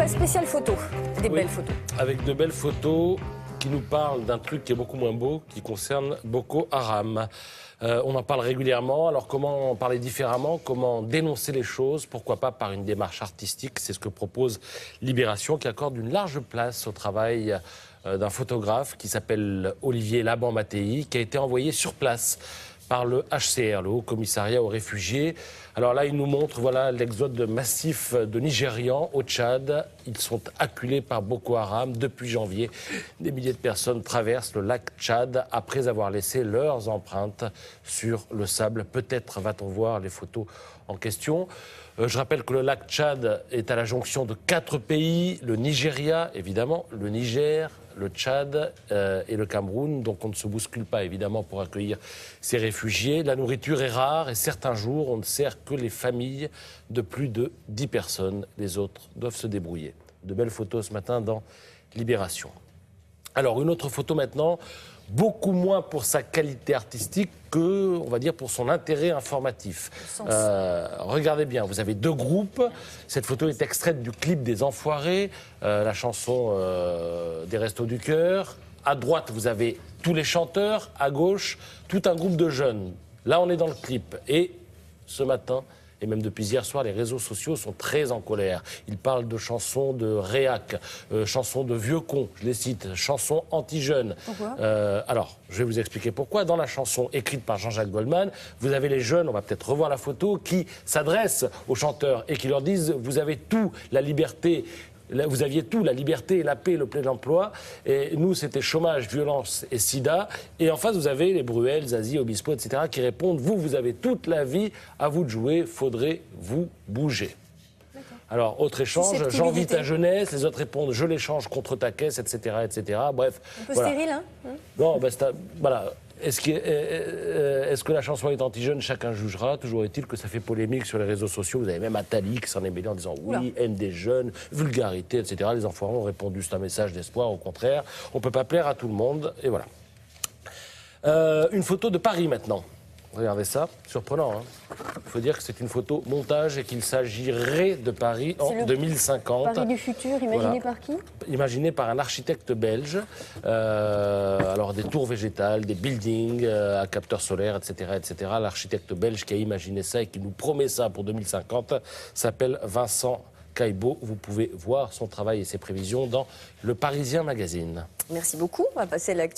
spéciale photo, des belles photos. Avec de belles photos qui nous parlent d'un truc qui est beaucoup moins beau, qui concerne Boko Haram. On en parle régulièrement, alors comment en parler différemment, comment dénoncer les choses, pourquoi pas par une démarche artistique, c'est ce que propose Libération, qui accorde une large place au travail d'un photographe qui s'appelle Olivier Laban-Mattei, qui a été envoyé sur place par le HCR, le Haut Commissariat aux réfugiés. Alors là, il nous montre l'exode massif de Nigérians au Tchad. Ils sont acculés par Boko Haram depuis janvier. Des milliers de personnes traversent le lac Tchad après avoir laissé leurs empreintes sur le sable. Peut-être va-t-on voir les photos en question. Je rappelle que le lac Tchad est à la jonction de 4 pays, le Nigeria, évidemment, le Niger, le Tchad et le Cameroun. Donc on ne se bouscule pas, évidemment, pour accueillir ces réfugiés. La nourriture est rare et certains jours, on ne sert que les familles de plus de 10 personnes. Les autres doivent se débrouiller. De belles photos ce matin dans Libération. Alors, une autre photo maintenant, beaucoup moins pour sa qualité artistique que, on va dire, pour son intérêt informatif. Regardez bien, vous avez 2 groupes. Cette photo est extraite du clip des Enfoirés, la chanson des Restos du Cœur. À droite, vous avez tous les chanteurs. À gauche, tout un groupe de jeunes. Là, on est dans le clip. Et ce matin, et même depuis hier soir, les réseaux sociaux sont très en colère. Ils parlent de chansons de réac, chansons de vieux cons, je les cite, chansons anti-jeunes. Pourquoi alors, je vais vous expliquer pourquoi. Dans la chanson écrite par Jean-Jacques Goldman, vous avez les jeunes, on va peut-être revoir la photo, qui s'adressent aux chanteurs et qui leur disent « Vous avez tout, la liberté ». Vous aviez tout, la liberté, la paix, le plein emploi. Et nous, c'était chômage, violence et sida. Et en face, vous avez les Bruel, Zazie, Obispo, etc. qui répondent « Vous avez toute la vie, à vous de jouer, faudrait-vous bouger ». Alors, autre échange, « J'envie ta jeunesse », les autres répondent « Je l'échange contre ta caisse, etc. etc. » Bref. Un peu stérile, hein. Non, voilà. Est-ce que la chanson est anti-jeune? Chacun jugera. Toujours est-il que ça fait polémique sur les réseaux sociaux. Vous avez même Attali qui s'en est mêlé en disant oui, haine des jeunes, vulgarité, etc. Les Enfoirés ont répondu, c'est un message d'espoir. Au contraire, on ne peut pas plaire à tout le monde. Et voilà. Une photo de Paris maintenant. Regardez ça, surprenant. Hein, il faut dire que c'est une photo montage et qu'il s'agirait de Paris en 2050. Paris du futur, imaginé par qui? Imaginé par un architecte belge. Alors des tours végétales, des buildings à capteurs solaires, etc. etc. L'architecte belge qui a imaginé ça et qui nous promet ça pour 2050 s'appelle Vincent Caillebotte. Vous pouvez voir son travail et ses prévisions dans Le Parisien Magazine. Merci beaucoup. On va passer à l'actu.